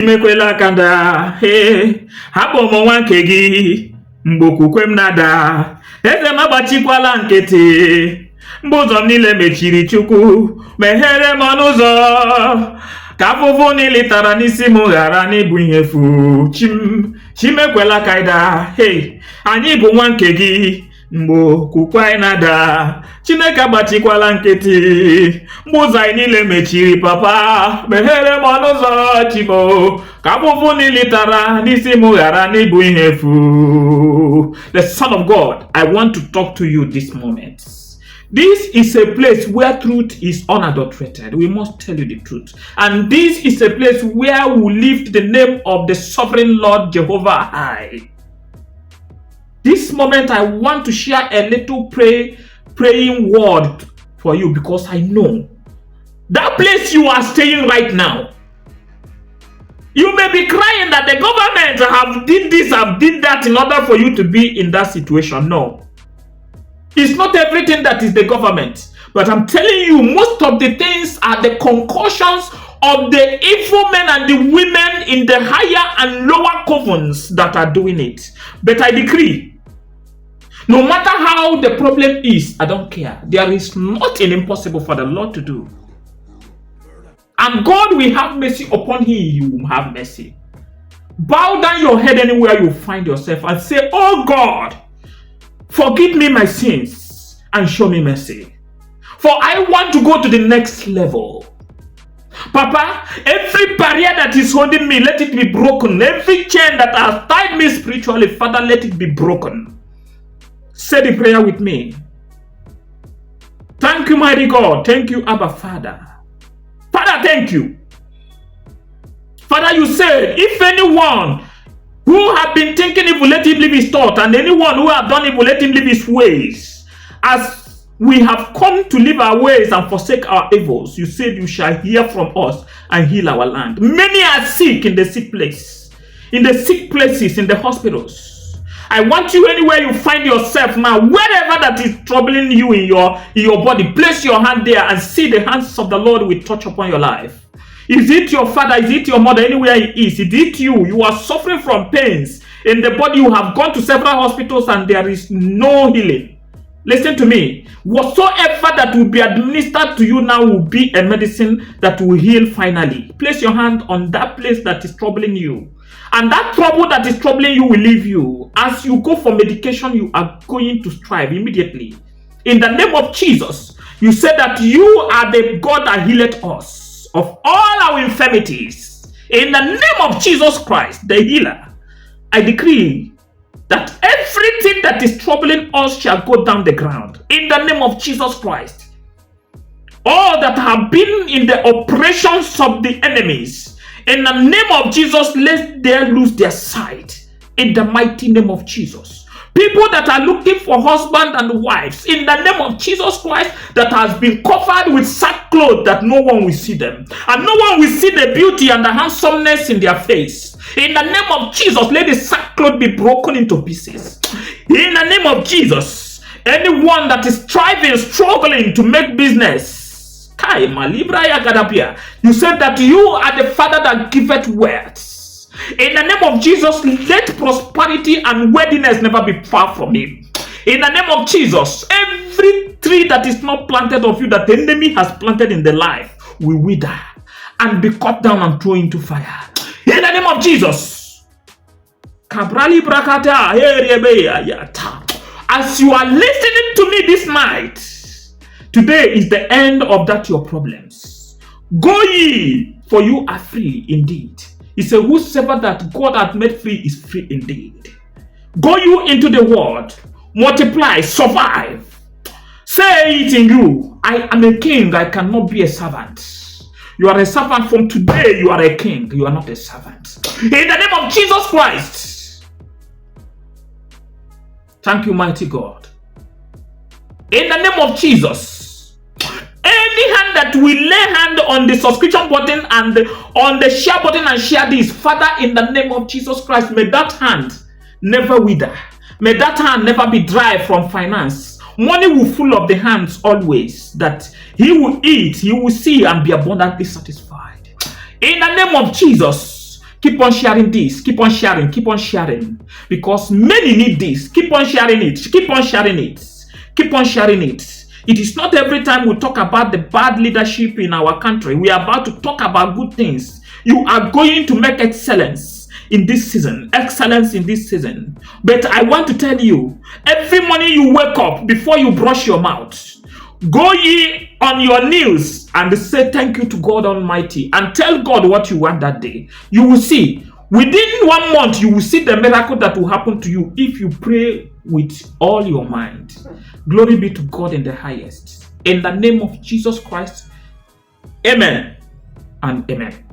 Imekwela kanda, habo mwa nke gị, mgbe okwukwe m nada, eze m agbachikwala nkịtị, mgbe ụzọ m niile mechiri Chukwu, meghere m ọnụ ụzọ, ka afụfụ niile tara n'isi m ghara n'ịbụ ihe efu. Chimekwela ka ịda, anyị bụ nwa nke gị, mgbe okwukwe anyị nada, Chineke agbachikwala nkịtị, mgbe ụzọ anyị niile mechiri. Papa, meghere m ọnụ ụzọ Chimo, ka afụfụ niile tara n'isi m ghara n'ịbụ ihe efu. The Son of God, I want to talk to you this moment. This is a place where truth is unadulterated. We must tell you the truth. And this is a place where we lift the name of the sovereign Lord Jehovah high. This moment I want to share a little praying word for you, because I know that place you are staying right now. You may be crying that the government have did this, have did that in order for you to be in that situation. No. It's not everything that is the government. But I'm telling you, most of the things are the concoctions of the evil men and the women in the higher and lower covens that are doing it. But I decree, no matter how the problem is, I don't care. There is nothing impossible for the Lord to do. And God will have mercy upon him. You will have mercy. Bow down your head anywhere you find yourself and say, oh God, forgive me my sins and show me mercy. For I want to go to the next level. Papa, every barrier that is holding me, let it be broken. Every chain that has tied me spiritually, Father, let it be broken. Say the prayer with me. Thank you, mighty God. Thank you, Abba Father. Father, thank you. Father, you said, if anyone who have been thinking evil, let him leave his thought, and anyone who have done evil, let him leave his ways. As we have come to leave our ways and forsake our evils, you said you shall hear from us and heal our land. Many are sick in the sick place, in the sick places, in the hospitals. I want you, anywhere you find yourself now, wherever that is troubling you in your body, place your hand there and see the hands of the Lord will touch upon your life. Is it your father? Is it your mother? Anywhere it is it you? You are suffering from pains in the body. You have gone to several hospitals and there is no healing. Listen to me. Whatsoever that will be administered to you now will be a medicine that will heal finally. Place your hand on that place that is troubling you. And that trouble that is troubling you will leave you. As you go for medication, you are going to strive immediately. In the name of Jesus, you said that you are the God that healeth us of all our infirmities. In the name of Jesus Christ, the healer, I decree that everything that is troubling us shall go down the ground. In the name of Jesus Christ. All that have been in the operations of the enemies, in the name of Jesus, let them lose their sight. In the mighty name of Jesus. People that are looking for husband and wives, in the name of Jesus Christ, that has been covered with sackcloth that no one will see them. And no one will see the beauty and the handsomeness in their face. In the name of Jesus, let the sackcloth be broken into pieces. In the name of Jesus, anyone that is striving, struggling to make business, you said that you are the Father that giveth wealth. In the name of Jesus, let prosperity and worthiness never be far from him. In the name of Jesus, every tree that is not planted of you, that the enemy has planted in the life, will wither and be cut down and thrown into fire. In the name of Jesus. As you are listening to me this night, today is the end of that your problems. Go ye, for you are free indeed. He said, whosoever that God hath made free is free indeed. Go you into the world, multiply, survive. Say it in you, I am a king, I cannot be a servant. You are a servant from today, you are a king, you are not a servant. In the name of Jesus Christ. Thank you, mighty God. In the name of Jesus, any hand that will lay hand on the subscription button and on the share button and share this, Father, in the name of Jesus Christ, may that hand never wither. May that hand never be dry from finance. Money will full of the hands always, that he will eat, he will see and be abundantly satisfied. In the name of Jesus, Keep on sharing this. Keep on sharing. Keep on sharing. Because many need this. Keep on sharing it. Keep on sharing it. Keep on sharing it. It is not every time we talk about the bad leadership in our country. We are about to talk about good things. You are going to make excellence in this season. Excellence in this season. But I want to tell you, every morning you wake up, before you brush your mouth, go ye on your knees and say thank you to God Almighty and tell God what you want that day. You will see. Within 1 month, you will see the miracle that will happen to you if you pray with all your mind. Glory be to God in the highest. In the name of Jesus Christ, amen and amen.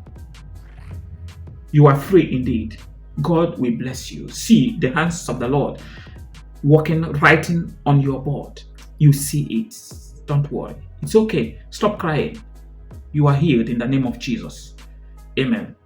You are free indeed. God will bless you. See the hands of the Lord working, writing on your board. You see it. Don't worry. It's okay. Stop crying. You are healed in the name of Jesus. Amen.